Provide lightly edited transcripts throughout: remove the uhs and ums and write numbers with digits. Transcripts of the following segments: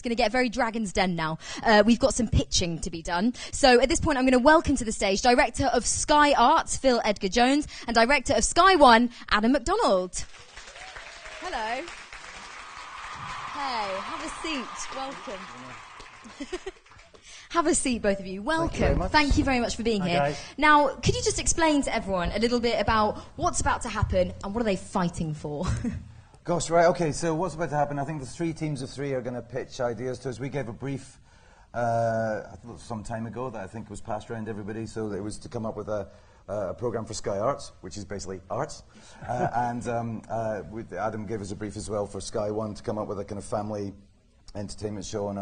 going to get very Dragon's Den now. We've got some pitching to be done. So at this point, I'm going to welcome to the stage Director of Sky Arts, Phil Edgar-Jones, and Director of Sky One, Adam Macdonald. Hello. Hey, have a seat. Welcome. Have a seat, both of you. Welcome. Thank you very much for being here. Guys. Now, could you just explain to everyone a little bit about what's about to happen and what are they fighting for? Gosh, right, okay, so what's about to happen? I think the 3 teams of 3 are going to pitch ideas to us. We gave a brief some time ago that I think was passed around to everybody, so it was to come up with a programme for Sky Arts, which is basically arts. Adam gave us a brief as well for Sky One to come up with a kind of family entertainment show on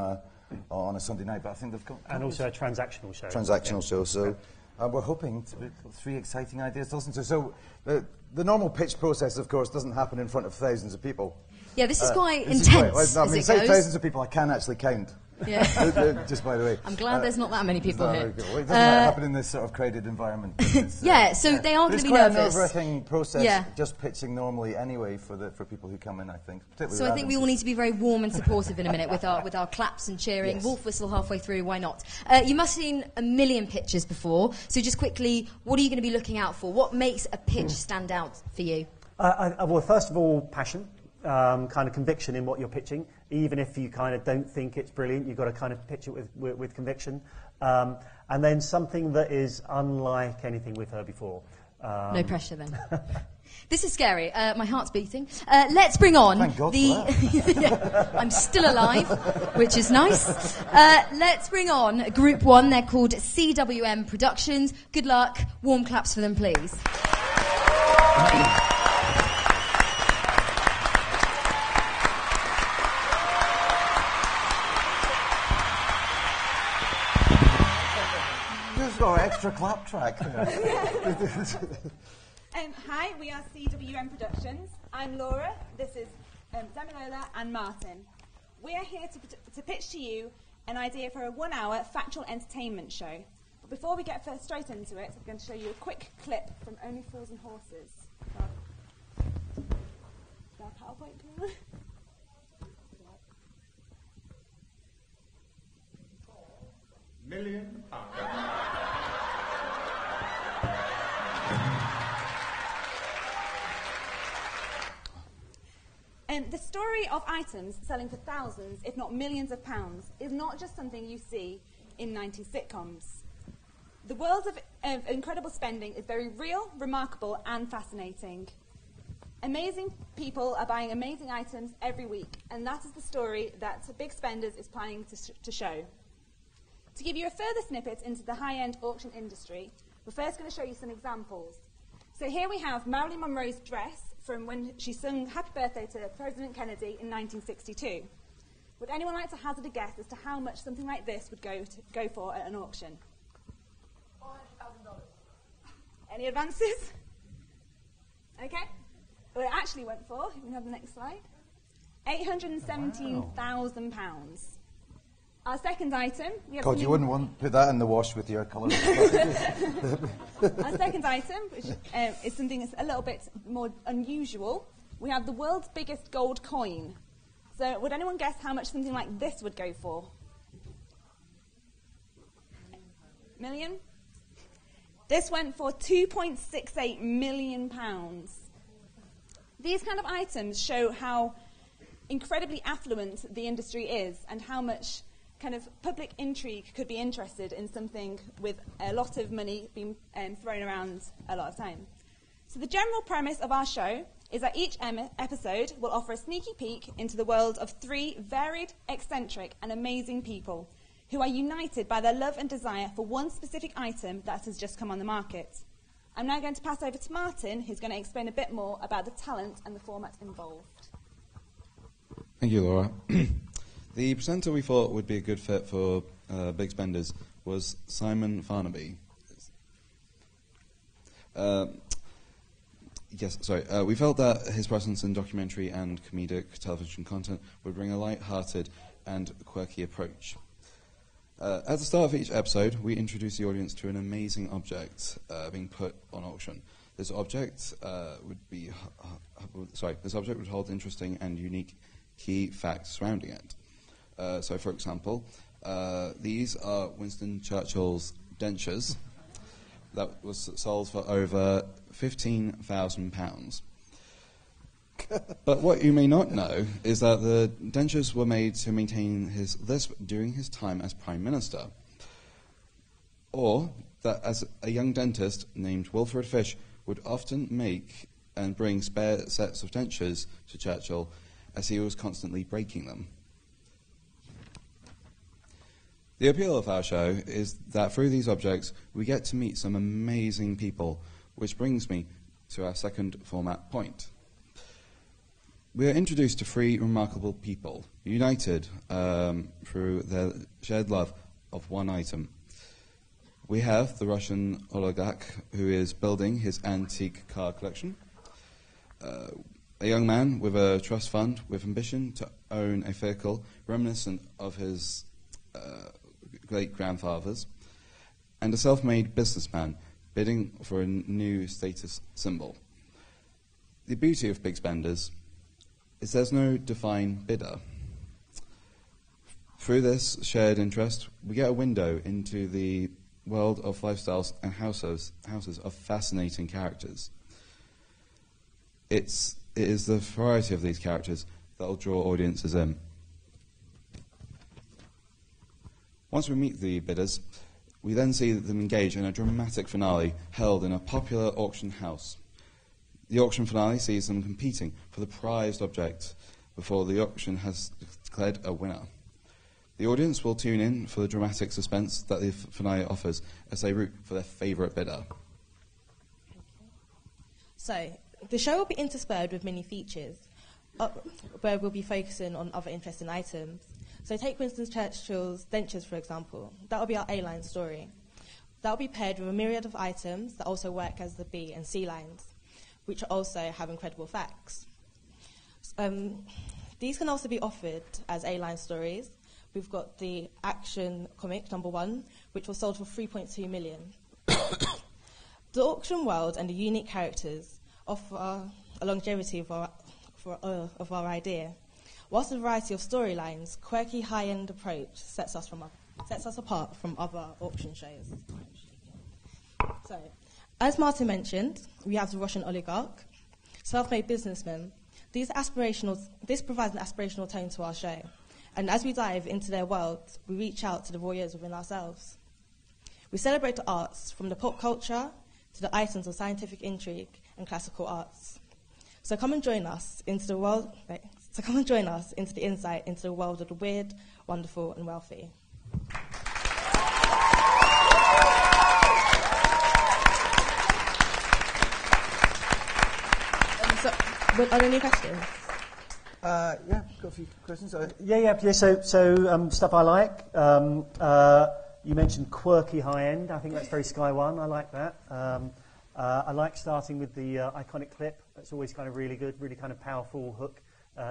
a Sunday night, but I think they've got... And also a transactional show. Transactional show, so we're hoping to be 3 exciting ideas to listen to. So the normal pitch process, of course, doesn't happen in front of thousands of people. Yeah, this is quite intense, I mean, say thousands of people, I can actually count. Yeah. Just by the way. I'm glad there's not that many people here. Well, it doesn't happen in this sort of crowded environment. Yeah, so they are going to be nervous. It's quite a nerve-wracking process, just pitching normally anyway for people who come in, I think. So I think we all need to be very warm and supportive in a minute with our claps and cheering. Yes. Wolf whistle halfway through, why not? You must have seen a million pitches before, so just quickly, what are you going to be looking out for? What makes a pitch stand out for you? Well, first of all, passion. Kind of conviction in what you're pitching. Even if you kind of don't think it's brilliant, you've got to kind of pitch it with conviction. And then something that is unlike anything we've heard before. No pressure then. This is scary. My heart's beating. Let's bring on Thank God for that. Yeah, I'm still alive, which is nice. Let's bring on Group 1. They're called CWM Productions. Good luck. Warm claps for them, please. Got an extra clap track. Hi, we are CWM Productions. I'm Laura. This is Damilola and Martin. We are here to pitch to you an idea for a 1-hour factual entertainment show. But before we get straight into it, I'm going to show you a quick clip from Only Fools and Horses. Is that a PowerPoint camera? £1 million. The story of items selling for thousands, if not millions of pounds, is not just something you see in 90s sitcoms. The world of incredible spending is very real, remarkable, and fascinating. Amazing people are buying amazing items every week, and that is the story that Big Spenders is planning to show. To give you a further snippet into the high-end auction industry, we're first going to show you some examples. So here we have Marilyn Monroe's dress from when she sung Happy Birthday to President Kennedy in 1962. Would anyone like to hazard a guess as to how much something like this would go for at an auction? $400,000. Any advances? Okay. Well, it actually went for, if we have the next slide, £817,000. Our second item... God, you wouldn't want to put that in the wash with your colours. Our second item, which is something that's a little bit more unusual, we have the world's biggest gold coin. So would anyone guess how much something like this would go for? Million? This went for £2.68 million. These kind of items show how incredibly affluent the industry is and how much kind of public intrigue could be interested in something with a lot of money being thrown around a lot of time. So the general premise of our show is that each episode will offer a sneaky peek into the world of 3 varied, eccentric and amazing people who are united by their love and desire for one specific item that has just come on the market. I'm now going to pass over to Martin, who's going to explain a bit more about the talent and the format involved. Thank you, Laura. The presenter we thought would be a good fit for Big Spenders was Simon Farnaby. We felt that his presence in documentary and comedic television content would bring a light-hearted and quirky approach. At the start of each episode, we introduce the audience to an amazing object being put on auction. This object would hold interesting and unique key facts surrounding it. So, for example, these are Winston Churchill's dentures that was sold for over £15,000. But what you may not know is that the dentures were made to maintain his lisp during his time as Prime Minister. Or that as a young dentist named Wilfred Fish would often make and bring spare sets of dentures to Churchill as he was constantly breaking them. The appeal of our show is that through these objects we get to meet some amazing people, which brings me to our second format point. We are introduced to three remarkable people, united through their shared love of one item. We have the Russian oligarch who is building his antique car collection, a young man with a trust fund with ambition to own a vehicle reminiscent of his great-grandfather's, and a self-made businessman bidding for a new status symbol. The beauty of big spenders is there's no defined bidder. Through this shared interest, we get a window into the world of lifestyles and houses of fascinating characters. It is the variety of these characters that will draw audiences in. Once we meet the bidders, we then see them engage in a dramatic finale held in a popular auction house. The auction finale sees them competing for the prized object before the auction has declared a winner. The audience will tune in for the dramatic suspense that the finale offers as they root for their favourite bidder. So, the show will be interspersed with many features, where we'll be focusing on other interesting items. So take Winston Churchill's dentures, for example. That will be our A-line story. That will be paired with a myriad of items that also work as the B and C lines, which also have incredible facts. These can also be offered as A-line stories. We've got the action comic, number 1, which was sold for 3.2 million. The auction world and the unique characters offer a longevity of our idea. Whilst the variety of storylines, quirky high-end approach sets us apart from other auction shows. So, as Martin mentioned, we have the Russian oligarch, self-made businessmen. This provides an aspirational tone to our show. And as we dive into their world, we reach out to the warriors within ourselves. We celebrate the arts, from the pop culture to the items of scientific intrigue and classical arts. So come and join us into the world. Come and join us into the insight into the world of the weird, wonderful, and wealthy. Are there any questions? Yeah, got a few questions. Yeah. So stuff I like. You mentioned quirky high-end. I think that's very Sky One. I like that. I like starting with the iconic clip. That's always kind of really good, really kind of powerful hook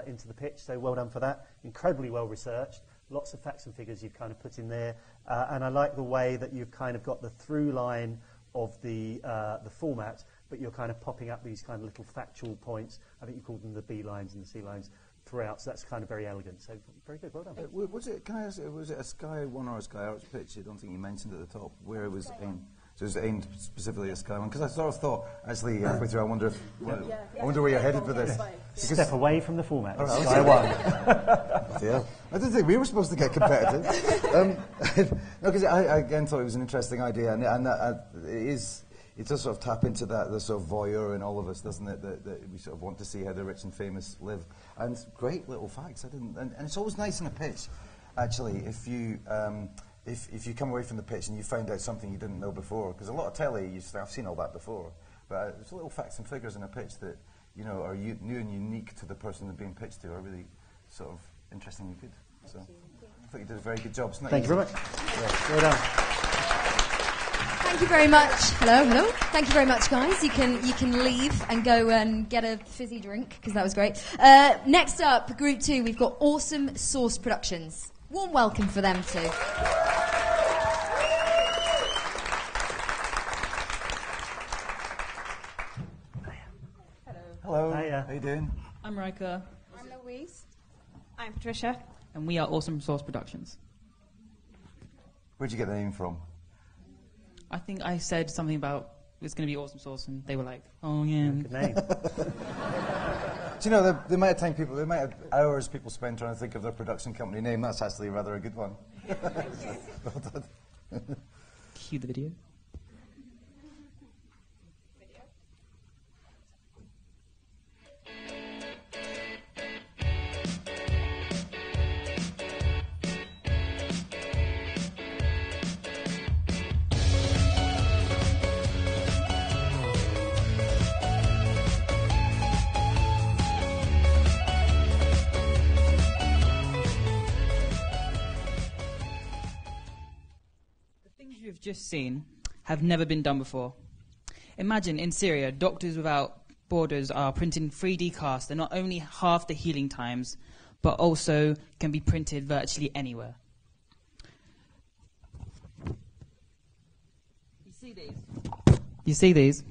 into the pitch. So well done for that. Incredibly well researched. Lots of facts and figures you've kind of put in there. And I like the way that you've kind of got the through line of the format, but you're kind of popping up these kind of little factual points. I think you called them the B lines and the C lines throughout, so that's kind of very elegant. So very good, well done. Was it a Sky One or a Sky Arts pitch? I don't think you mentioned at the top where it was aimed. So it was aimed specifically at Sky One, because I sort of thought, actually, halfway through, I wonder where you're headed with this. Step away from the format. Right, Sky One. Yeah, I didn't think we were supposed to get competitive. No, because I again thought it was an interesting idea, and it does sort of tap into the sort of voyeur in all of us, doesn't it? That we sort of want to see how the rich and famous live. And great little facts. And it's always nice in a pitch, actually, if you come away from the pitch and you find out something you didn't know before. Because a lot of telly, I've seen all that before. But there's little facts and figures in a pitch that are new and unique to the person they're being pitched to, are really sort of interesting and good. So I thought you did a very good job. Thank you very much. Yeah, well done. Thank you very much. Hello. Thank you very much, guys. You can leave and go and get a fizzy drink, because that was great. Next up, Group 2, we've got Awesome Source Productions. Warm welcome for them too. Hello. Hiya. How you doing? I'm Rika. I'm Louise. I'm Patricia. And we are Awesome Source Productions. Where'd you get the name from? I think I said something about it's going to be Awesome Source, and they were like, "Oh yeah." Good name. Do you know the amount of time the amount of hours people spend trying to think of their production company name? That's actually rather a good one. Well done. Cue the video. You've just seen have never been done before. Imagine in Syria, Doctors Without Borders are printing 3D casts. They're not only half the healing times, but also can be printed virtually anywhere. You see these? You see these?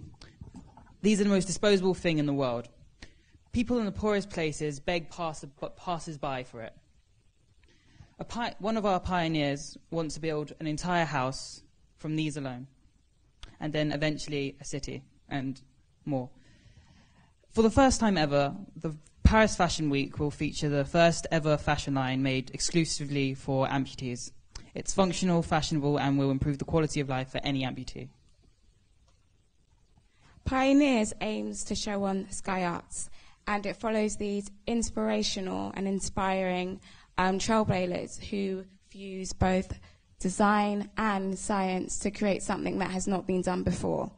These are the most disposable thing in the world. People in the poorest places beg passers-by for it. One of our pioneers wants to build an entire house from these alone, and then eventually a city and more. For the first time ever, the Paris Fashion Week will feature the first ever fashion line made exclusively for amputees. It's functional, fashionable, and will improve the quality of life for any amputee. Pioneers aims to show on Sky Arts, and it follows these inspirational and inspiring trailblazers who fuse both design and science to create something that has not been done before.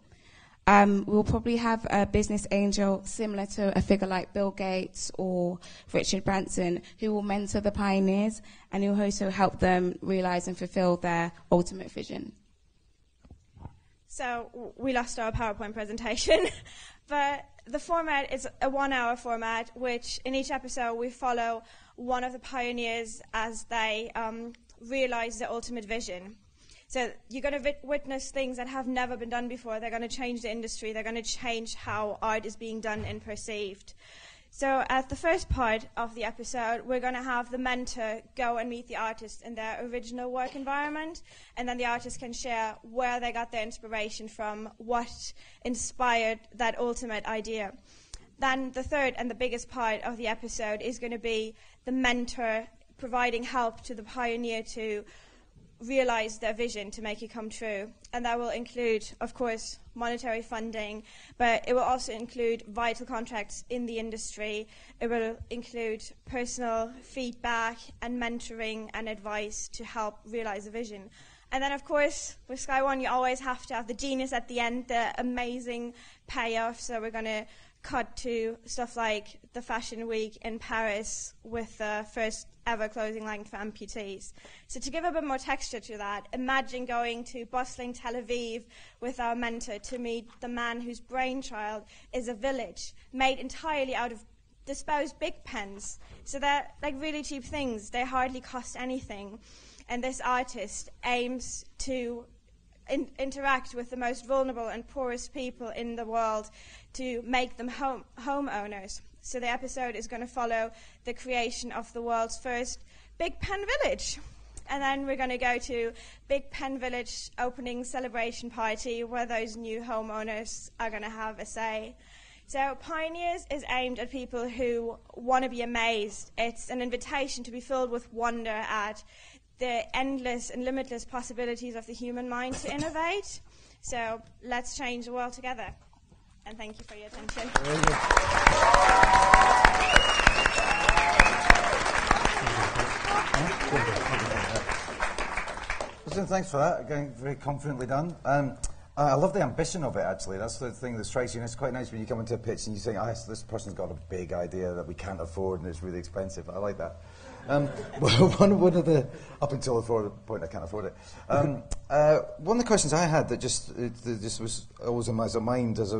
We'll probably have a business angel similar to a figure like Bill Gates or Richard Branson who will mentor the pioneers and who will also help them realize and fulfill their ultimate vision. So we lost our PowerPoint presentation, but the format is a 1-hour format, which in each episode we follow one of the pioneers as they realize their ultimate vision. So you're going to witness things that have never been done before. They're going to change the industry. They're going to change how art is being done and perceived. So at the first part of the episode, we're going to have the mentor go and meet the artist in their original work environment, and then the artist can share where they got their inspiration from, what inspired that ultimate idea. Then the third and the biggest part of the episode is going to be the mentor providing help to the pioneer to realize their vision, to make it come true. And that will include, of course, monetary funding, but it will also include vital contracts in the industry. It will include personal feedback and mentoring and advice to help realize the vision. And then, of course, with Sky One, you always have to have the genius at the end, the amazing payoff. So we're going to cut to stuff like the Fashion Week in Paris with the first ever clothing line for amputees. So to give a bit more texture to that, imagine going to bustling Tel Aviv with our mentor to meet the man whose brainchild is a village made entirely out of disposed big pens. So they're like really cheap things. They hardly cost anything. And this artist aims to interact with the most vulnerable and poorest people in the world to make them homeowners. So the episode is going to follow the creation of the world's first Big Pen Village. And then we're going to go to Big Pen Village opening celebration party where those new homeowners are going to have a say. So Pioneers is aimed at people who want to be amazed. It's an invitation to be filled with wonder at the endless and limitless possibilities of the human mind to innovate. So let's change the world together. And thank you for your attention. Listen, thanks for that. Again, very confidently done. I love the ambition of it, actually. That's the thing that strikes you. And it's quite nice when you come into a pitch and you think, so this person's got a big idea that we can't afford and it's really expensive. I like that. One of the, up until the point I can't afford it. One of the questions I had that just was always in my mind as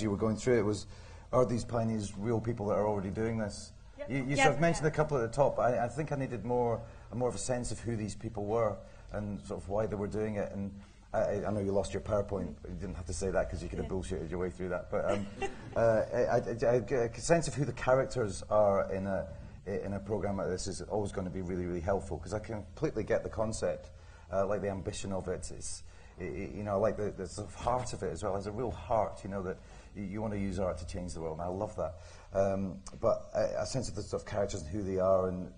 you were going through it was, are these pioneers real people that are already doing this? Yep. You sort of mentioned a couple at the top. I think I needed more of a sense of who these people were and sort of why they were doing it. And I know you lost your PowerPoint. You didn't have to say that because you could have bullshitted your way through that. But I get a sense of who the characters are in a programme like this is always going to be really, really helpful, because I completely get the concept, like the ambition of it. You know, like the sort of heart of it as well. There's a real heart, you know, that you want to use art to change the world, and I love that. But a sense of the sort of characters and who they are, and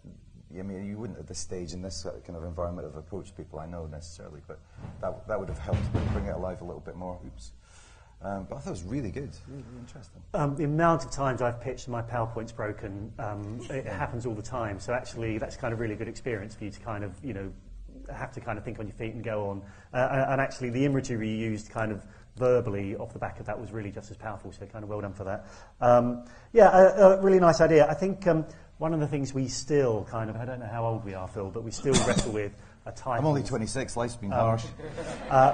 I mean, you wouldn't at this stage in this kind of environment have approached people I know necessarily, but that would have helped bring it alive a little bit more. Oops. But I thought it was really good, really, really interesting. The amount of times I've pitched and my PowerPoint's broken, it happens all the time. So actually, that's kind of really good experience for you to kind of, you know, have to kind of think on your feet and go on. And actually, the imagery you used kind of verbally off the back of that was really just as powerful. So kind of well done for that. A really nice idea. I think one of the things we still kind of, I don't know how old we are, Phil, but we still wrestle with a title. I'm only 26, life's been harsh.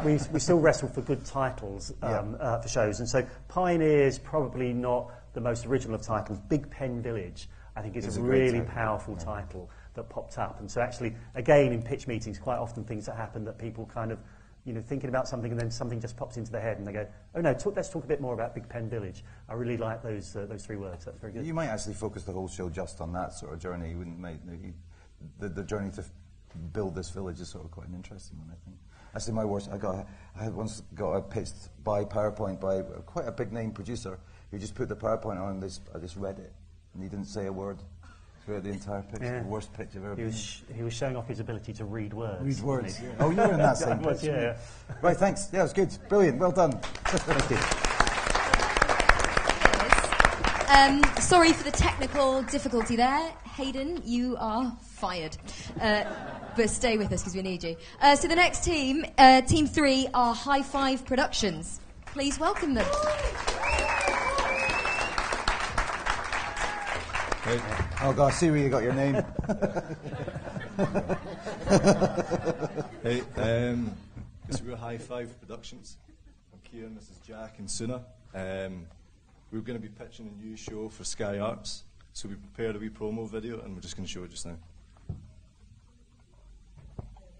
We still wrestle for good titles for shows, and so Pioneer's probably not the most original of titles. Big Pen Village, I think, is a really powerful title that popped up. And so actually, again, in pitch meetings, quite often things that happen that people kind of, you know, thinking about something and then something just pops into their head and they go, oh no, let's talk a bit more about Big Pen Village. I really like those 3 words. That's very good. You might actually focus the whole show just on that sort of journey. You wouldn't make the journey to build this village is sort of quite an interesting one, I think. Actually, my worst, I once got pitched by PowerPoint by quite a big name producer who just put the PowerPoint on and I just read it, and he didn't say a word throughout the entire pitch. The worst pitch I've ever been. He was showing off his ability to read words. Read words. Yeah. Oh, you were in that same pitch. Yeah. Right, thanks. Yeah, it was good. Brilliant. Well done. Thank you. Sorry for the technical difficulty there. Hayden, you are fired. But stay with us because we need you. So the next team, Team 3, are High Five Productions. Please welcome them. Hey. Oh, God, I see where you got your name. Hey, so we're High Five Productions. I'm Kieran, this is Jack and Suna. We're going to be pitching a new show for Sky Arts. So we prepared a wee promo video and we're just going to show it just now.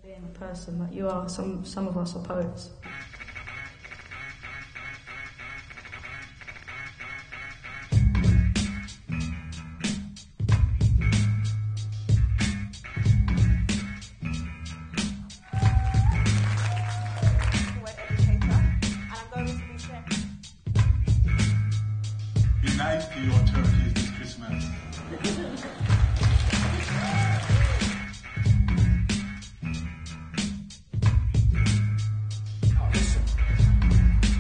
Being a person that you are, some of us are poets. Be nice to your turkeys this Christmas.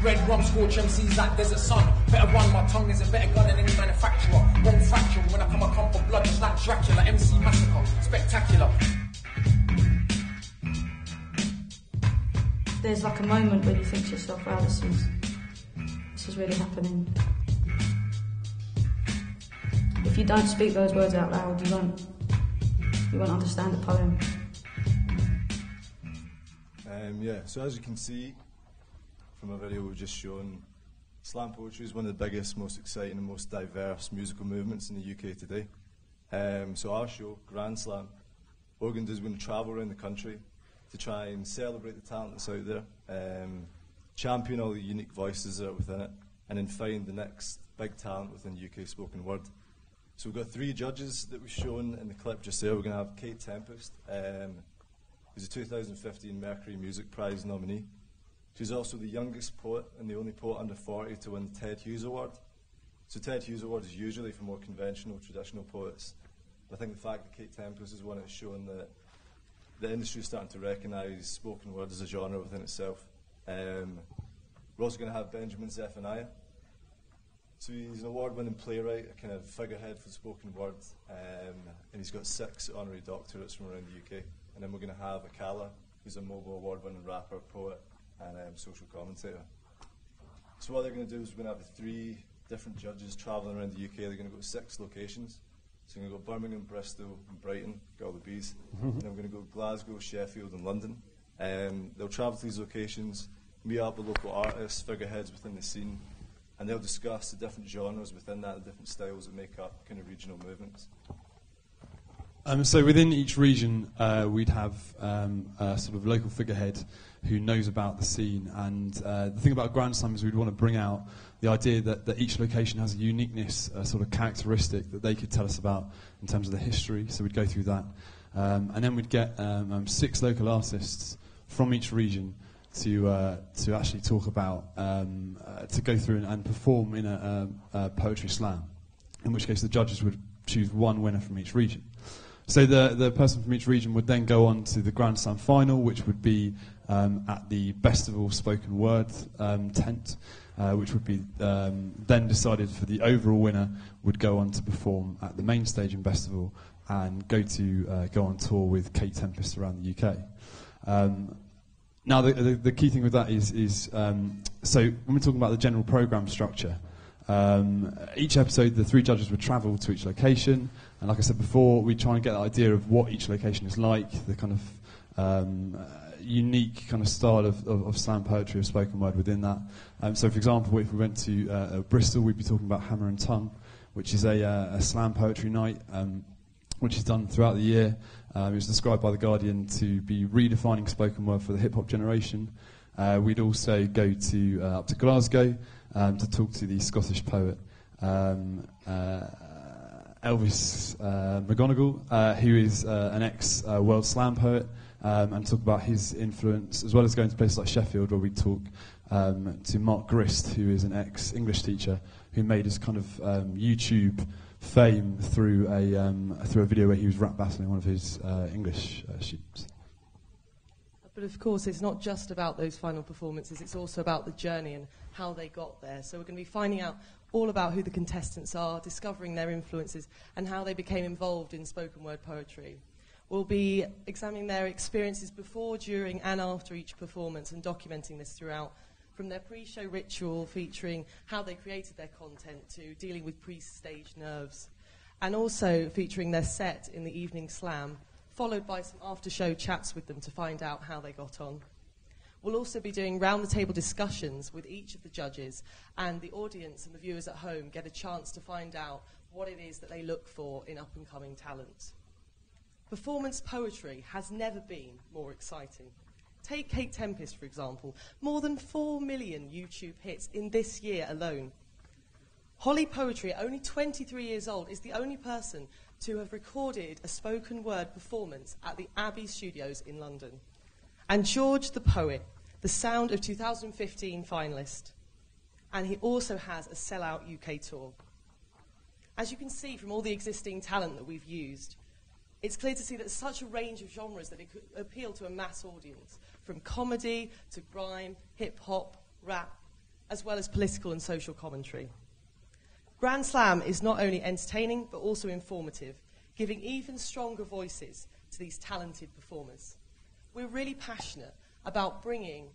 Red rum scorch MCs like desert sun. Better run, my tongue is a better gun than any manufacturer. Won't fracture when I come for blood just like Dracula. MC Massacre, spectacular. There's like a moment where you think to yourself, wow, this is really happening. If you don't speak those words out loud, you won't understand the poem. So as you can see from a video we've just shown, slam poetry is one of the biggest, most exciting and most diverse musical movements in the UK today. So our show, Grand Slam, what we're going to do is we're going to travel around the country to try and celebrate the talent that's out there, champion all the unique voices that are within it, and then find the next big talent within UK spoken word. So we've got 3 judges that we've shown in the clip just there. We're going to have Kate Tempest, who's a 2015 Mercury Music Prize nominee. She's also the youngest poet and the only poet under 40 to win the Ted Hughes Award. So Ted Hughes Award is usually for more conventional, traditional poets. But I think the fact that Kate Tempest is one that's shown that the industry is starting to recognise spoken word as a genre within itself. We're also going to have Benjamin Zephaniah. So he's an award-winning playwright, a kind of figurehead for the spoken word, and he's got 6 honorary doctorates from around the UK. And then we're going to have Akala, who's a mobile award-winning rapper, poet, and social commentator. So what they're going to do is we're going to have 3 different judges travelling around the UK. They're going to go to 6 locations. So we're going to go Birmingham, Bristol, and Brighton, get all the B's. And then we're going to go Glasgow, Sheffield, and London. They'll travel to these locations, meet up with local artists, figureheads within the scene, and they'll discuss the different genres within that, the different styles that make up kind of regional movements. So within each region, we'd have a sort of local figurehead who knows about the scene. And the thing about Grand Slam is we'd want to bring out the idea that each location has a uniqueness, a sort of characteristic that they could tell us about in terms of the history. So we'd go through that. And then we'd get 6 local artists from each region to actually talk about, to go through and perform in a poetry slam, in which case the judges would choose one winner from each region. So the person from each region would then go on to the Grand Slam final, which would be at the Bestival Spoken Word tent, which would be then decided for the overall winner would go on to perform at the main stage in Bestival and go on tour with Kate Tempest around the UK. Now the key thing with that is so when we're talking about the general programme structure, each episode the 3 judges would travel to each location, and like I said before, we try and get the idea of what each location is like, the kind of unique kind of style of slam poetry or spoken word within that. So for example, if we went to Bristol, we'd be talking about Hammer and Tongue, which is a slam poetry night which is done throughout the year. It was described by The Guardian to be redefining spoken word for the hip-hop generation. We'd also go up to Glasgow to talk to the Scottish poet Elvis McGonigal, who is an ex-World Slam poet, and talk about his influence, as well as going to places like Sheffield, where we talk to Mark Grist, who is an ex-English teacher who made his kind of YouTube fame through a video where he was rap battling one of his English students. But of course, it's not just about those final performances, it's also about the journey and how they got there. So we're going to be finding out all about who the contestants are, discovering their influences, and how they became involved in spoken word poetry. We'll be examining their experiences before, during, and after each performance, and documenting this throughout, from their pre-show ritual featuring how they created their content to dealing with pre-stage nerves, and also featuring their set in the evening slam, followed by some after-show chats with them to find out how they got on. We'll also be doing round-the-table discussions with each of the judges, and the audience and the viewers at home get a chance to find out what it is that they look for in up-and-coming talent. Performance poetry has never been more exciting. Take Kate Tempest, for example. More than 4 million YouTube hits in this year alone. Holly Poetry, at only 23 years old, is the only person to have recorded a spoken word performance at the Abbey Studios in London. And George the Poet, the Sound of 2015 finalist. And he also has a sellout UK tour. As you can see from all the existing talent that we've used, it's clear to see that there's such a range of genres that it could appeal to a mass audience, from comedy to grime, hip-hop, rap, as well as political and social commentary. Grand Slam is not only entertaining, but also informative, giving even stronger voices to these talented performers. We're really passionate about bringing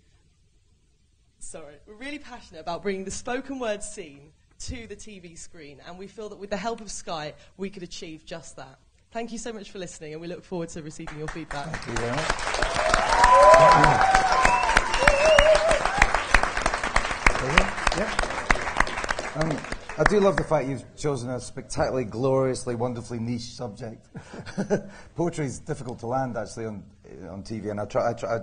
the spoken word scene to the TV screen, and we feel that with the help of Sky, we could achieve just that. Thank you so much for listening, and we look forward to receiving your feedback. Thank you very much. I do love the fact you've chosen a spectacularly, gloriously, wonderfully niche subject. Poetry is difficult to land, actually, on TV, and I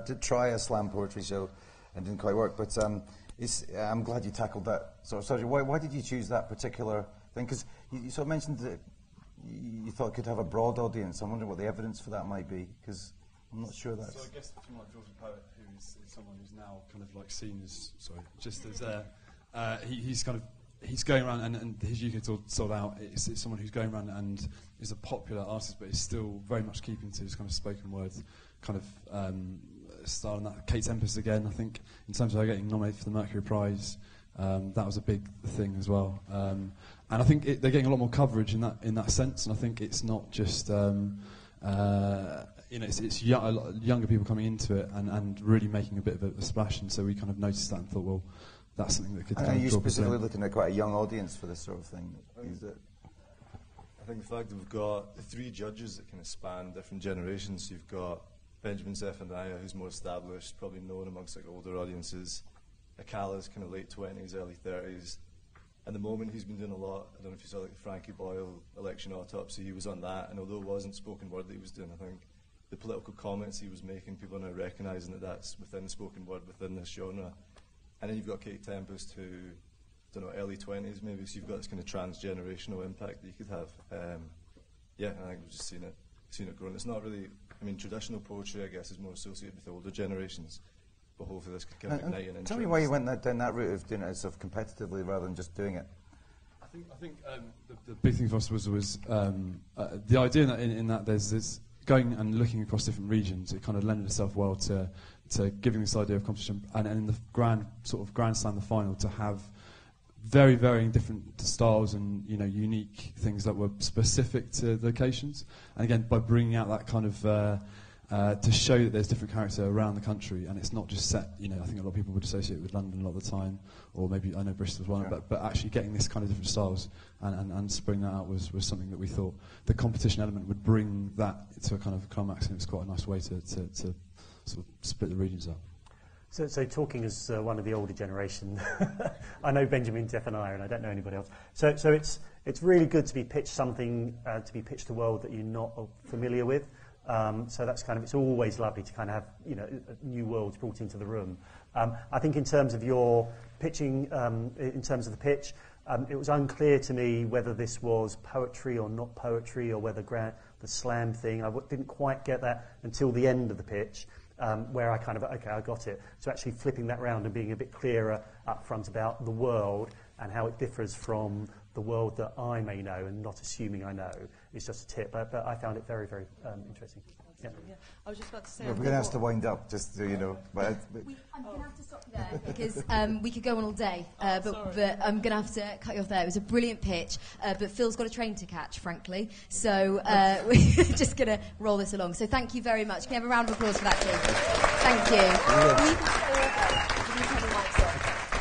did try a slam poetry show and didn't quite work, but I'm glad you tackled that sort of subject. Why did you choose that particular thing? Because you sort of mentioned that you thought it could have a broad audience. I'm wondering what the evidence for that might be, because I'm not sure that's... So I guess someone like George the Poet, who is someone who's now kind of like seen as, he's going around and his UK tour sold out. It's someone who's going around and is a popular artist, but is still very much keeping to his kind of spoken word kind of style. And that Kate Tempest again, I think, in terms of her getting nominated for the Mercury Prize, that was a big thing as well. And I think they're getting a lot more coverage in that sense. And I think it's not just it's a lot younger people coming into it and really making a bit of a splash. And so we kind of noticed that and thought, well, that's something that could. And are you specifically looking at quite a young audience for this sort of thing? I think the fact that we've got 3 judges that kind of span different generations. You've got Benjamin Zephaniah, who's more established, probably known amongst like older audiences. Akala's kind of late 20s, early 30s. At the moment, he's been doing a lot. I don't know if you saw like the Frankie Boyle election autopsy. He was on that, and although it wasn't spoken word that he was doing, I think the political comments he was making, people are now recognising that that's within spoken word, within this genre. And then you've got Kate Tempest, who, I don't know, early 20s maybe, so you've got this kind of transgenerational impact that you could have. Yeah, I think we've just seen it growing. It's not really, I mean, traditional poetry, I guess, is more associated with the older generations. But hopefully this could kind of ignite an interest. Tell me why you went down that route of doing it sort of competitively rather than just doing it. I think the big thing for us was the idea in that there's this going and looking across different regions. It kind of lended itself well to giving this idea of competition, and in the grand slam, the final, to have very varying different styles and unique things that were specific to locations. And again, by bringing out that kind of to show that there's different characters around the country, and it's not just set, I think a lot of people would associate it with London a lot of the time, or maybe I know Bristol as well, yeah. but actually getting this kind of different styles and spreading that out was something that we thought the competition element would bring that to a kind of climax, and it's quite a nice way to sort of split the regions up. So talking as one of the older generation, I know Benjamin, Jeff and I, and I don't know anybody else. So it's really good to be pitched something, to be pitched a world that you're not familiar with. So that's kind of, it's always lovely to kind of have, new worlds brought into the room. I think in terms of your pitching, in terms of the pitch, it was unclear to me whether this was poetry or not poetry, or whether the slam thing, I didn't quite get that until the end of the pitch, where I kind of, okay, I got it. So actually flipping that round and being a bit clearer up front about the world and how it differs from the world that I may know, and not assuming I know, is just a tip. But I found it very, very interesting. Yeah. I was just about to say... We're going to have to wind up, just so you know. I'm going to have to stop there, because we could go on all day, but I'm going to have to cut you off there. It was a brilliant pitch, but Phil's got a train to catch, frankly. So we're just going to roll this along. So thank you very much. Can you have a round of applause for that, team? Thank you.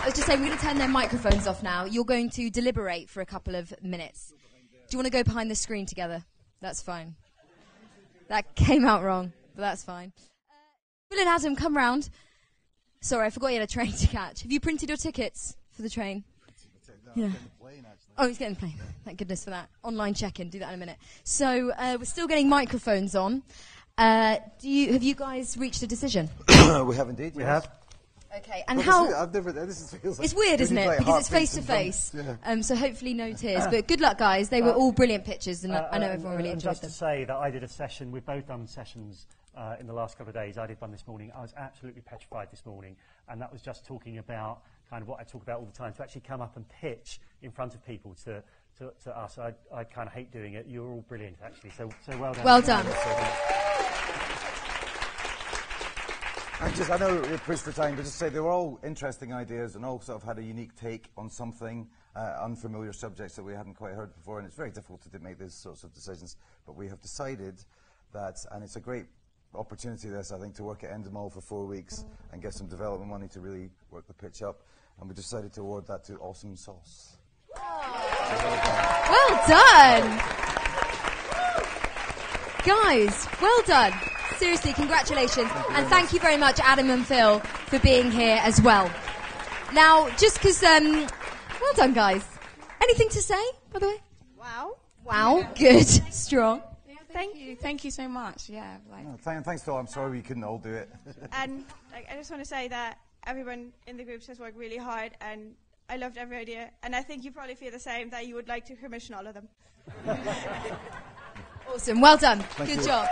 I was just saying, we're going to turn their microphones off now. You're going to deliberate for a couple of minutes. Do you want to go behind the screen together? That's fine. That came out wrong, but that's fine. Phil and Adam, come round. Sorry, I forgot you had a train to catch. Have you printed your tickets for the train? Yeah. Oh, he's getting the plane. Thank goodness for that. Online check-in. Do that in a minute. So we're still getting microphones on. Have you guys reached a decision? We have indeed. We have. Okay, and how... This feels like it's weird, isn't it? Because it's face-to-face. Yeah. So hopefully no tears. But good luck, guys. They were all brilliant pictures, and I know everyone really enjoyed them. Just to say that I did a session, we've both done sessions in the last couple of days. I did one this morning. I was absolutely petrified this morning, and that was just talking about kind of what I talk about all the time, to actually come up and pitch in front of people to us. I kind of hate doing it. You're all brilliant, actually, so well done. Well done. I know we're pushed for time, but just say they were all interesting ideas and all sort of had a unique take on something, unfamiliar subjects that we hadn't quite heard before, and it's very difficult to make these sorts of decisions. But we have decided that, and it's a great opportunity, this, I think, to work at Endemol for 4 weeks and get some development money to really work the pitch up, and we decided to award that to Awesome Sauce. Well done! Guys, well done. Seriously, congratulations. And thank you very much, Adam and Phil, for being here as well. Now, just because... well done, guys. Anything to say, by the way? Wow. Wow, good. Strong. Yeah, thank you. Thank you so much. Yeah. Thanks, Phil. I'm sorry we couldn't all do it. And I just want to say that everyone in the groups has worked really hard, and I loved every idea. And I think you probably feel the same, that you would like to commission all of them. Awesome. Well done. Thank Good you. job.